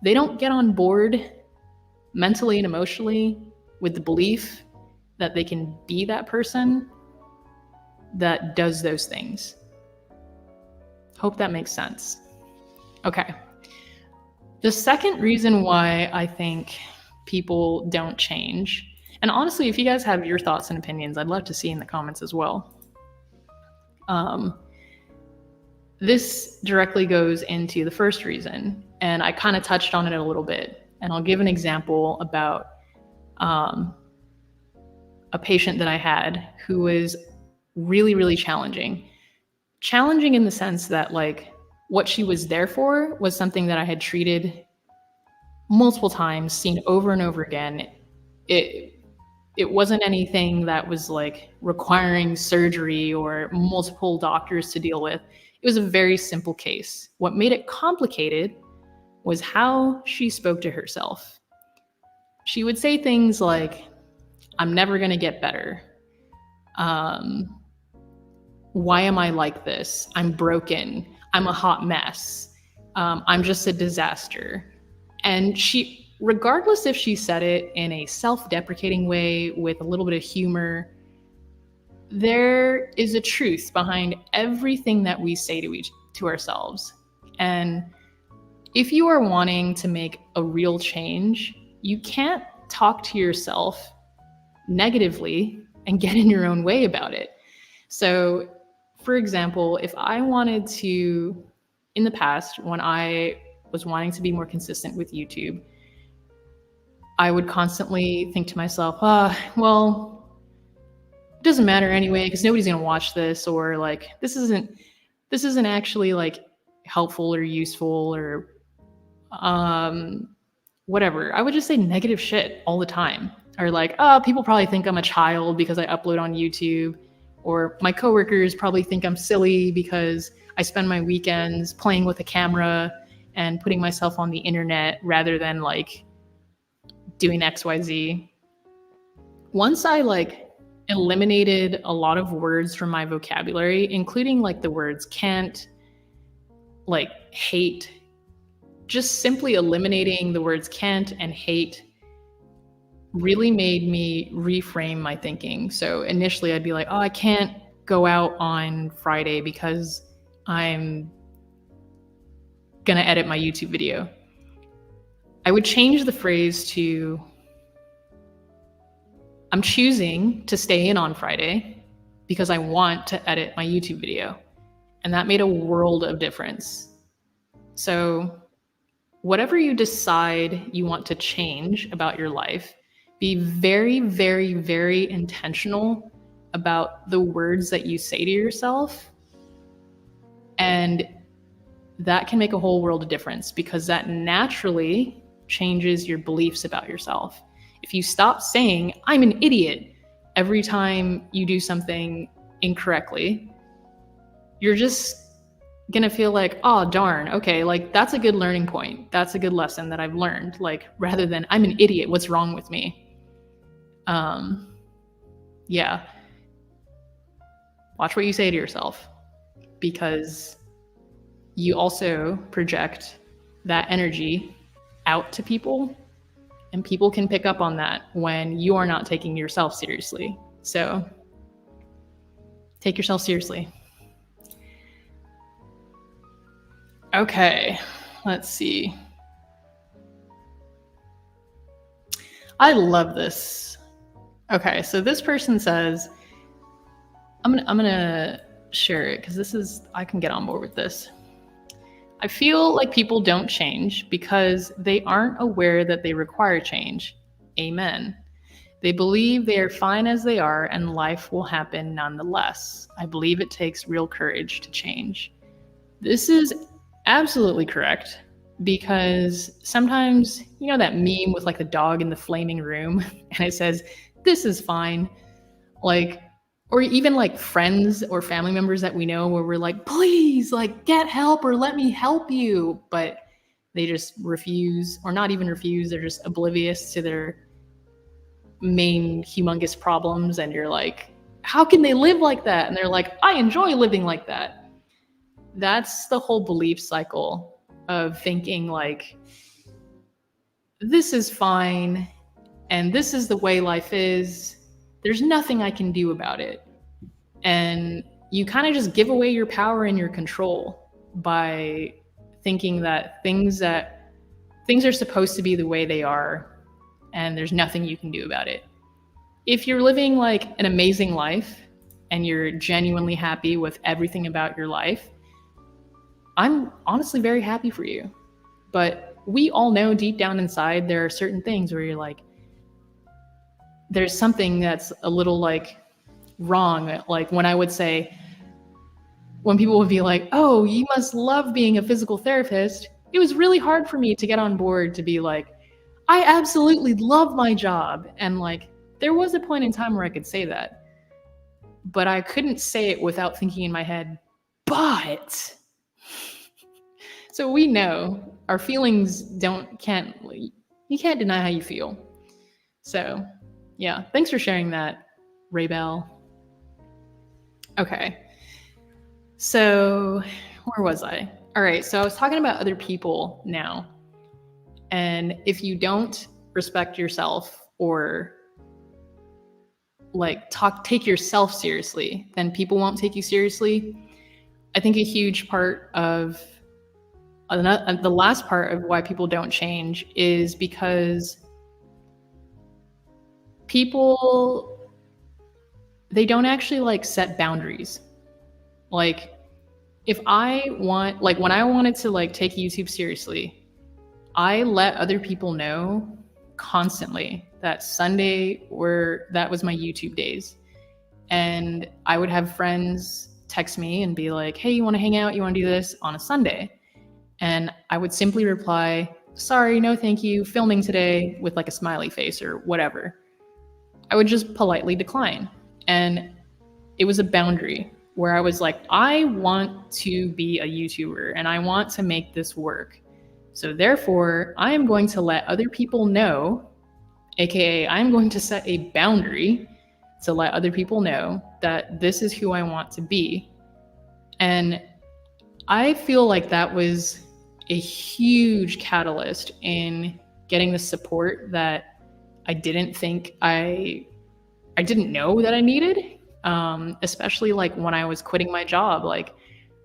they don't get on board mentally and emotionally with the belief that they can be that person that does those things. Hope that makes sense. Okay. The second reason why I think people don't change, and honestly, if you guys have your thoughts and opinions, I'd love to see in the comments as well. This directly goes into the first reason, and I kind of touched on it a little bit. And I'll give an example about a patient that I had who was really, really challenging. Challenging in the sense that, like, what she was there for was something that I had treated multiple times, seen over and over again. It wasn't anything that was like requiring surgery or multiple doctors to deal with. It was a very simple case. What made it complicated was how she spoke to herself. She would say things like, I'm never going to get better. Why am I like this? I'm broken. I'm a hot mess. I'm just a disaster. And she, regardless if she said it in a self-deprecating way with a little bit of humor, there is a truth behind everything that we say to ourselves. And if you are wanting to make a real change, you can't talk to yourself negatively and get in your own way about it. So, for example, if I wanted to, in the past, when I was wanting to be more consistent with YouTube, I would constantly think to myself, well, it doesn't matter anyway, because nobody's going to watch this, or like, this isn't actually like helpful or useful or whatever. I would just say negative shit all the time. Or like, people probably think I'm a child because I upload on YouTube. Or my coworkers probably think I'm silly because I spend my weekends playing with a camera and putting myself on the internet rather than like doing XYZ. Once I like eliminated a lot of words from my vocabulary, including like the words can't, like hate, just simply eliminating the words can't and hate really made me reframe my thinking. So initially I'd be like, I can't go out on Friday because I'm gonna edit my YouTube video. I would change the phrase to, I'm choosing to stay in on Friday because I want to edit my YouTube video. And that made a world of difference. So whatever you decide you want to change about your life, be very, very, very intentional about the words that you say to yourself. And that can make a whole world of difference, because that naturally changes your beliefs about yourself. If you stop saying, I'm an idiot, every time you do something incorrectly, you're just gonna feel like, oh, darn, okay, like that's a good learning point. That's a good lesson that I've learned, like, rather than I'm an idiot, what's wrong with me? Yeah. Watch what you say to yourself, because you also project that energy out to people, and people can pick up on that when you are not taking yourself seriously. So take yourself seriously. Okay, let's see. I love this. Okay, so this person says, I'm gonna share it because I can get on board with this. I feel like people don't change because they aren't aware that they require change. Amen. They believe they are fine as they are and life will happen nonetheless. I believe it takes real courage to change. This is absolutely correct, because sometimes, you know that meme with like the dog in the flaming room and it says, this is fine. Like, or even like friends or family members that we know where we're like, please, like, get help or let me help you. But they just refuse, or not even refuse, they're just oblivious to their main humongous problems. And you're like, how can they live like that? And they're like, I enjoy living like that. That's the whole belief cycle of thinking like, this is fine and this is the way life is. There's nothing I can do about it. And you kind of just give away your power and your control by thinking that things are supposed to be the way they are and there's nothing you can do about it. If you're living like an amazing life and you're genuinely happy with everything about your life, I'm honestly very happy for you. But we all know deep down inside there are certain things where you're like, there's something that's a little like wrong. Like when people would be like, oh, you must love being a physical therapist. It was really hard for me to get on board to be like, I absolutely love my job. And like, there was a point in time where I could say that, but I couldn't say it without thinking in my head, but. So we know our feelings you can't deny how you feel. So yeah, thanks for sharing that, Raybell. Okay, so where was I? All right, so I was talking about other people now. And if you don't respect yourself or like take yourself seriously, then people won't take you seriously. I think a huge part of the last part of why people don't change is because people, they don't actually like set boundaries. Like when I wanted to like take YouTube seriously, I let other people know constantly that Sunday that was my YouTube days. And I would have friends text me and be like, hey, you want to hang out? You want to do this on a Sunday? And I would simply reply, sorry, no thank you, filming today, with like a smiley face or whatever. I would just politely decline. And it was a boundary where I was like, I want to be a YouTuber and I want to make this work. So therefore, I am going to let other people know, aka I'm going to set a boundary to let other people know that this is who I want to be. And I feel like that was a huge catalyst in getting the support that I didn't think I didn't know that I needed. Especially like when I was quitting my job, like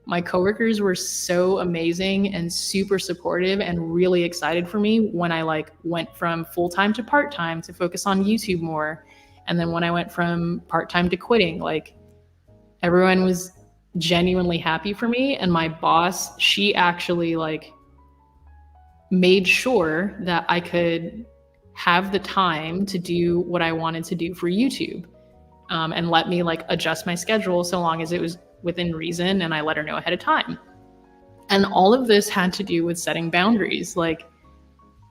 My coworkers were so amazing and super supportive and really excited for me when I like went from full-time to part-time to focus on YouTube more. And then when I went from part-time to quitting, like everyone was genuinely happy for me. And my boss, she actually like made sure that I could have the time to do what I wanted to do for YouTube, and let me like adjust my schedule so long as it was within reason and I let her know ahead of time. And all of this had to do with setting boundaries. Like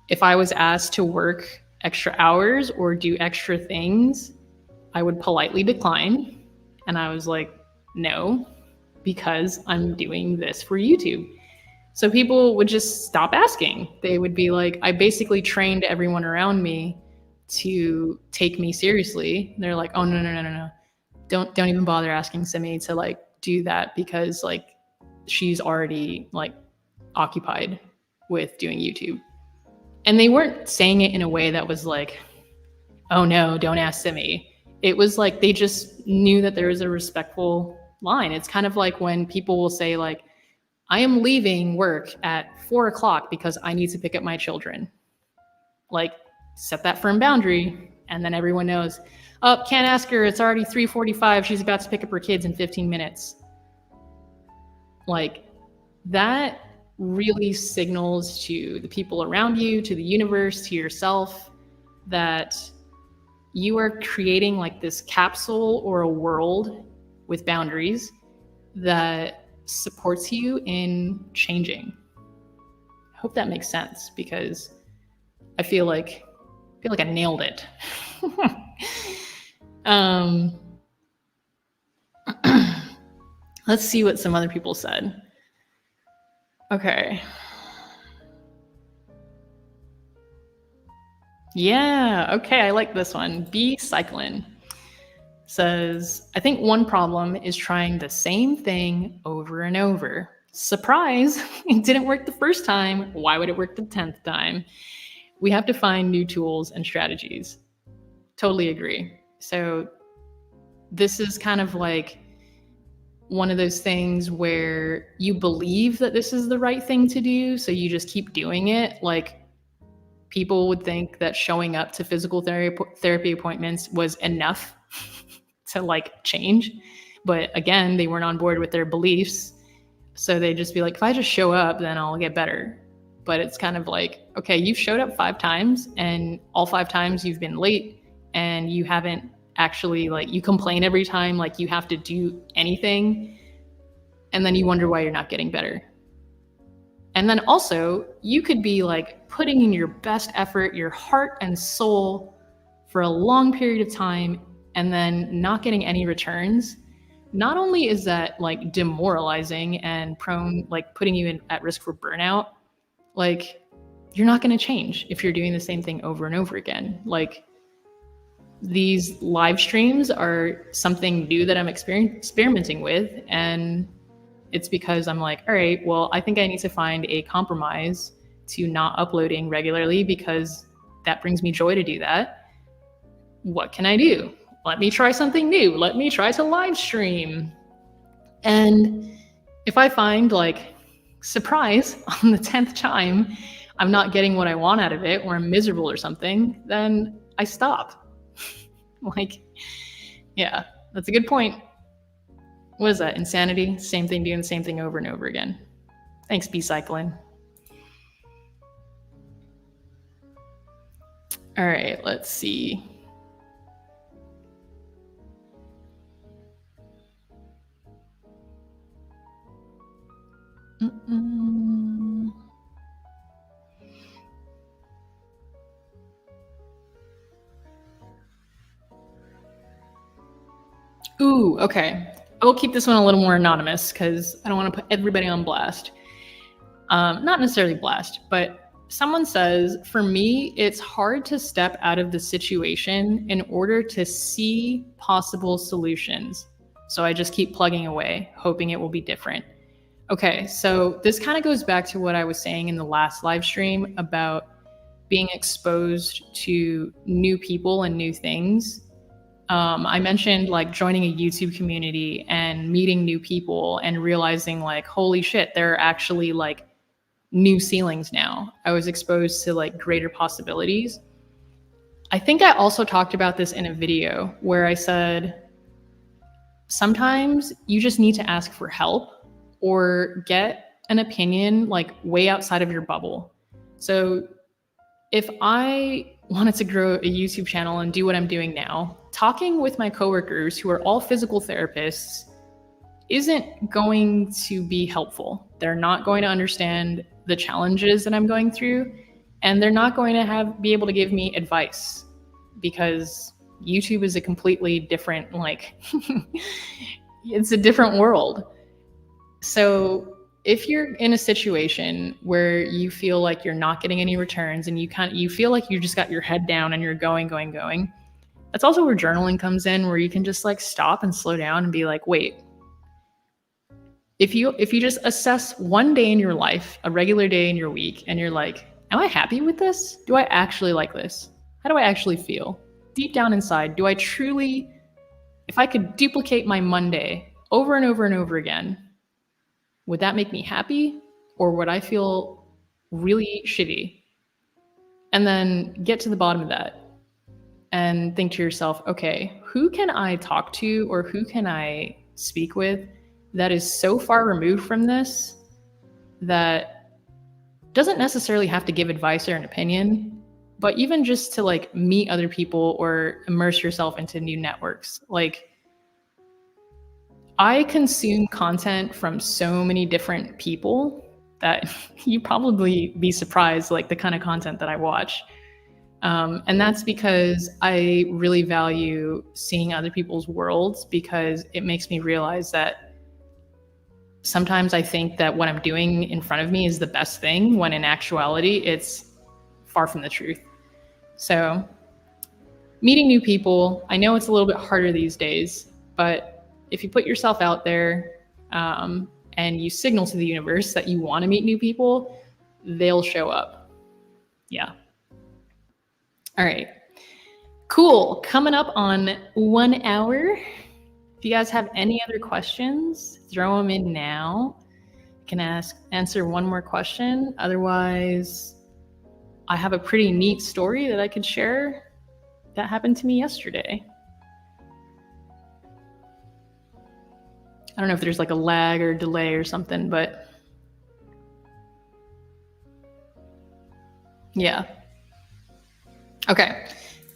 if I was asked to work extra hours or do extra things, I would politely decline. And I was like, no, because I'm doing this for YouTube. So people would just stop asking. They would be like, I basically trained everyone around me to take me seriously. They're like, oh no. Don't even bother asking Simi to like do that because like she's already like occupied with doing YouTube. And they weren't saying it in a way that was like, oh no, don't ask Simi. It was like they just knew that there was a respectful line. It's kind of like when people will say like, I am leaving work at 4:00 because I need to pick up my children. Like set that firm boundary and then everyone knows, oh, can't ask her. It's already 3:45. She's about to pick up her kids in 15 minutes. Like that really signals to the people around you, to the universe, to yourself, that you are creating like this capsule or a world with boundaries that supports you in changing. I hope that makes sense because I feel like I nailed it. Let's see what some other people said. Okay. Yeah, okay, I like this one. B Cyclin says, I think one problem is trying the same thing over and over. Surprise, it didn't work the first time. Why would it work the 10th time? We have to find new tools and strategies. Totally agree. So this is kind of like one of those things where you believe that this is the right thing to do, so you just keep doing it. Like people would think that showing up to physical therapy appointments was enough to like change. But again, they weren't on board with their beliefs. So they'd just be like, if I just show up, then I'll get better. But it's kind of like, okay, you've showed up 5 times and all 5 times you've been late and you haven't actually like, you complain every time like you have to do anything. And then you wonder why you're not getting better. And then also you could be like putting in your best effort, your heart and soul for a long period of time and then not getting any returns. Not only is that like demoralizing and prone, like putting you at risk for burnout, like you're not going to change if you're doing the same thing over and over again. Like these live streams are something new that I'm experimenting with. And it's because I'm like, all right, well, I think I need to find a compromise to not uploading regularly because that brings me joy to do that. What can I do? Let me try something new. Let me try to live stream. And if I find like, surprise, on the 10th time, I'm not getting what I want out of it or I'm miserable or something, then I stop. Like, yeah, that's a good point. What is that? Insanity? Same thing, doing the same thing over and over again. Thanks, B Cycling. All right, let's see. Ooh, okay. I will keep this one a little more anonymous because I don't want to put everybody on blast. Not necessarily blast, but someone says, for me, it's hard to step out of the situation in order to see possible solutions. So I just keep plugging away, hoping it will be different. Okay, so this kind of goes back to what I was saying in the last live stream about being exposed to new people and new things. I mentioned like joining a YouTube community and meeting new people and realizing like, holy shit, there are actually like new ceilings now. I was exposed to like greater possibilities. I think I also talked about this in a video where I said, sometimes you just need to ask for help or get an opinion like way outside of your bubble. So if I wanted to grow a YouTube channel and do what I'm doing now, talking with my coworkers who are all physical therapists isn't going to be helpful. They're not going to understand the challenges that I'm going through, and they're not going to be able to give me advice because YouTube is a completely different, like, it's a different world. So if you're in a situation where you feel like you're not getting any returns and you feel like you just got your head down and you're going, that's also where journaling comes in, where you can just like stop and slow down and be like, wait, if you just assess one day in your life, a regular day in your week, and you're like, am I happy with this? Do I actually like this? How do I actually feel? Deep down inside, do I truly, if I could duplicate my Monday over and over and over again, would that make me happy, or would I feel really shitty? And then get to the bottom of that and think to yourself, okay, who can I talk to or who can I speak with that is so far removed from this that doesn't necessarily have to give advice or an opinion, but even just to like meet other people or immerse yourself into new networks. Like, I consume content from so many different people that you probably be surprised, like the kind of content that I watch. And that's because I really value seeing other people's worlds, because it makes me realize that sometimes I think that what I'm doing in front of me is the best thing, when in actuality, it's far from the truth. So meeting new people, I know it's a little bit harder these days, but if you put yourself out there and you signal to the universe that you want to meet new people, they'll show up. Yeah. All right. Cool. Coming up on 1 hour. If you guys have any other questions, throw them in now. I can answer one more question. Otherwise, I have a pretty neat story that I could share that happened to me yesterday. I don't know if there's like a lag or delay or something, but yeah. Okay,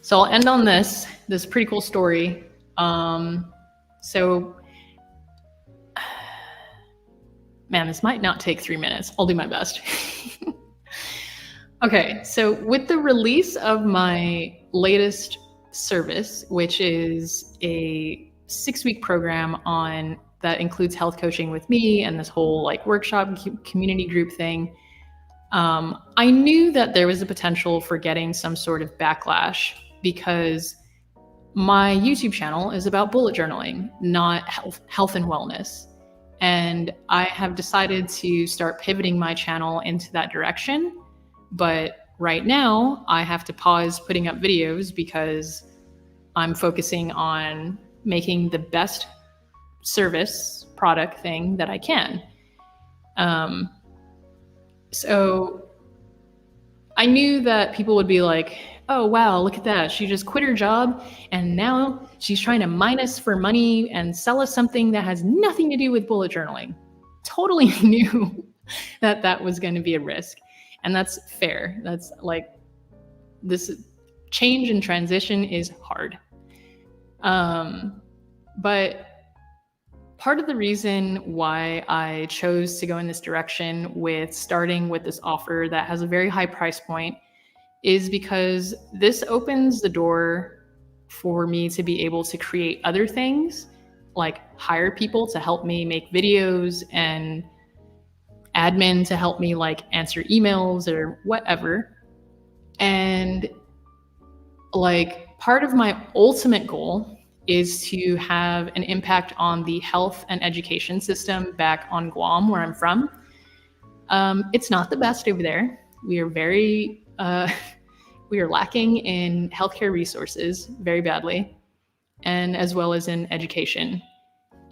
so I'll end on this pretty cool story. So, man, this might not take 3 minutes. I'll do my best. Okay, so with the release of my latest service, which is a 6-week program that includes health coaching with me and this whole like workshop community group thing, I knew that there was a potential for getting some sort of backlash, because my YouTube channel is about bullet journaling, not health and wellness. And I have decided to start pivoting my channel into that direction. But right now I have to pause putting up videos because I'm focusing on making the best service product thing that I can. So I knew that people would be like, oh, wow, look at that. She just quit her job and now she's trying to mine us for money and sell us something that has nothing to do with bullet journaling. Totally knew that was going to be a risk. And that's fair. That's like, this change and transition is hard. But part of the reason why I chose to go in this direction with starting with this offer that has a very high price point is because this opens the door for me to be able to create other things, like hire people to help me make videos and admin to help me like answer emails or whatever. And like part of my ultimate goal is to have an impact on the health and education system back on Guam, where I'm from. It's not the best over there. We are we are lacking in healthcare resources very badly. and as well as in education.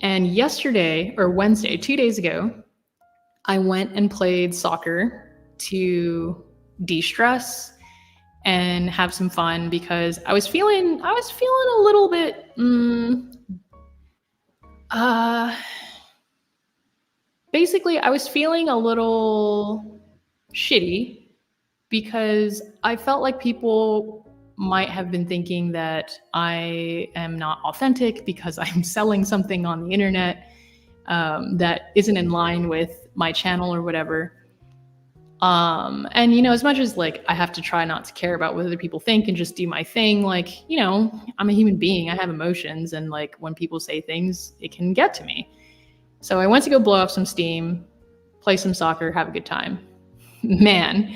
And yesterday or Wednesday, 2 days ago, I went and played soccer to de-stress and have some fun because I was feeling a little bit basically I was feeling a little shitty because I felt like people might have been thinking that I am not authentic because I'm selling something on the internet that isn't in line with my channel or whatever. And as much as like I have to try not to care about what other people think and just do my thing, like, I'm a human being, I have emotions, and like when people say things, it can get to me. So I went to go blow off some steam, play some soccer, have a good time. Man.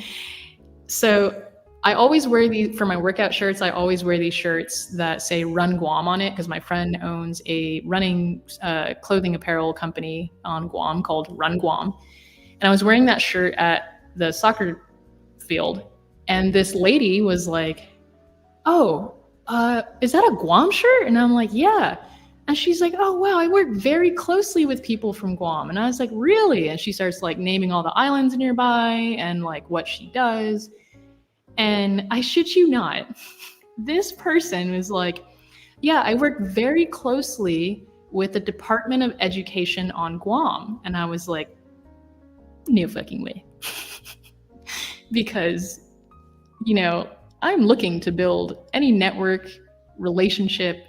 So I always wear these for my workout shirts. I always wear these shirts that say Run Guam on it because my friend owns a running clothing apparel company on Guam called Run Guam. And I was wearing that shirt at the soccer field. And this lady was like, "Oh, is that a Guam shirt?" And I'm like, "Yeah." And she's like, "Oh, wow, I work very closely with people from Guam." And I was like, "Really?" And she starts like naming all the islands nearby and like what she does. And I shit you not, this person was like, "Yeah, I work very closely with the Department of Education on Guam." And I was like, no fucking way. Because, I'm looking to build any network, relationship,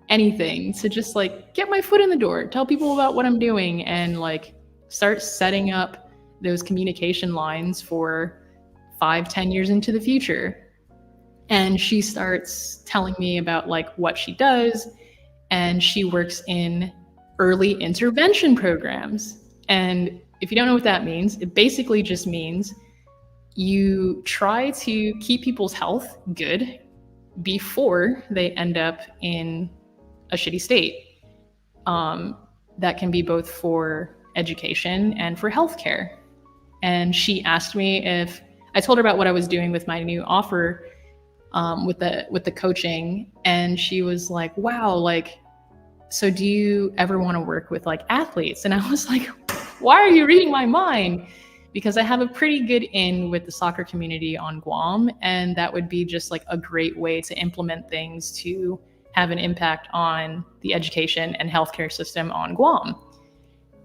anything to just like get my foot in the door, tell people about what I'm doing, and like start setting up those communication lines for 5-10 years into the future. And she starts telling me about like what she does, and she works in early intervention programs. And if you don't know what that means, it basically just means you try to keep people's health good before they end up in a shitty state. That can be both for education and for healthcare. And she asked me if I told her about what I was doing with my new offer with the coaching, and she was like, "Wow, like, so do you ever want to work with like athletes?" And I was like, "Why are you reading my mind?" Because I have a pretty good in with the soccer community on Guam, and that would be just like a great way to implement things to have an impact on the education and healthcare system on Guam.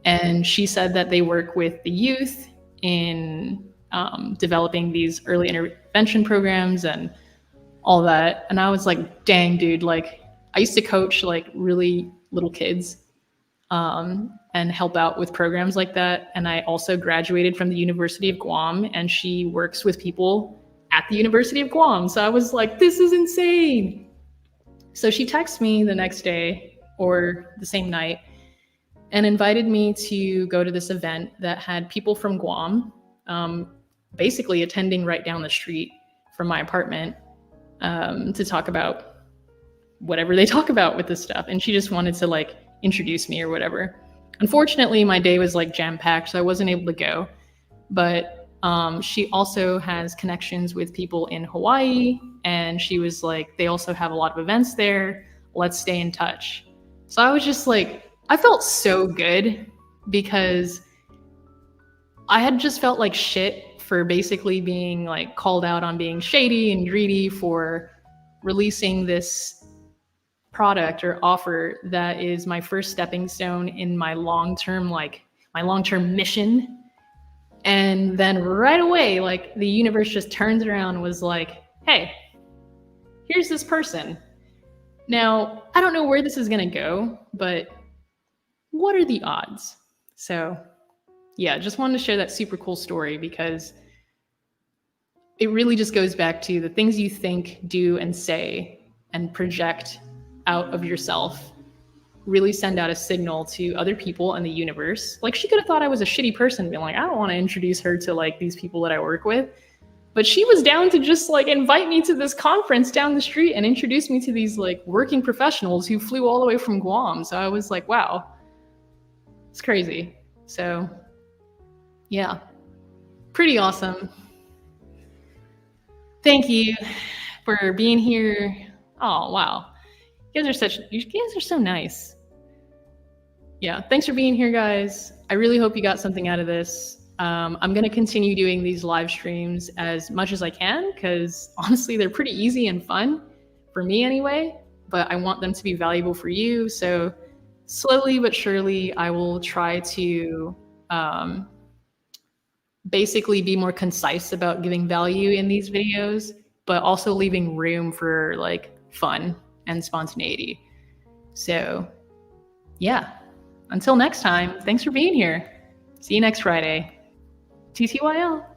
And she said that they work with the youth in developing these early intervention programs and all that. And I was like, dang, dude, like I used to coach like really little kids and help out with programs like that. And I also graduated from the University of Guam, and she works with people at the University of Guam. So I was like, this is insane. So she texted me the next day or the same night and invited me to go to this event that had people from Guam basically attending right down the street from my apartment to talk about whatever they talk about with this stuff. And she just wanted to like introduce me or whatever. Unfortunately, my day was like jam-packed, so I wasn't able to go. But she also has connections with people in Hawaii, and she was like, they also have a lot of events there. Let's stay in touch. So I was just like, I felt so good because I had just felt like shit for basically being like called out on being shady and greedy for releasing this product or offer that is my first stepping stone in my long-term mission. And then right away, like the universe just turns around and was like, hey, here's this person. Now, I don't know where this is going to go, but what are the odds? So yeah, just wanted to share that super cool story because it really just goes back to the things you think, do, and say and project out of yourself really send out a signal to other people in the universe. Like she could have thought I was a shitty person, being like, I don't want to introduce her to like these people that I work with. But she was down to just like invite me to this conference down the street and introduce me to these like working professionals who flew all the way from Guam. So I was like, wow, it's crazy. So yeah, pretty awesome. Thank you for being here. Oh, wow. You guys are so nice. Yeah, thanks for being here, guys. I really hope you got something out of this. I'm going to continue doing these live streams as much as I can because honestly, they're pretty easy and fun for me anyway, but I want them to be valuable for you. So slowly but surely, I will try to basically be more concise about giving value in these videos, but also leaving room for like fun and spontaneity. So yeah, until next time, thanks for being here. See you next Friday. TTYL.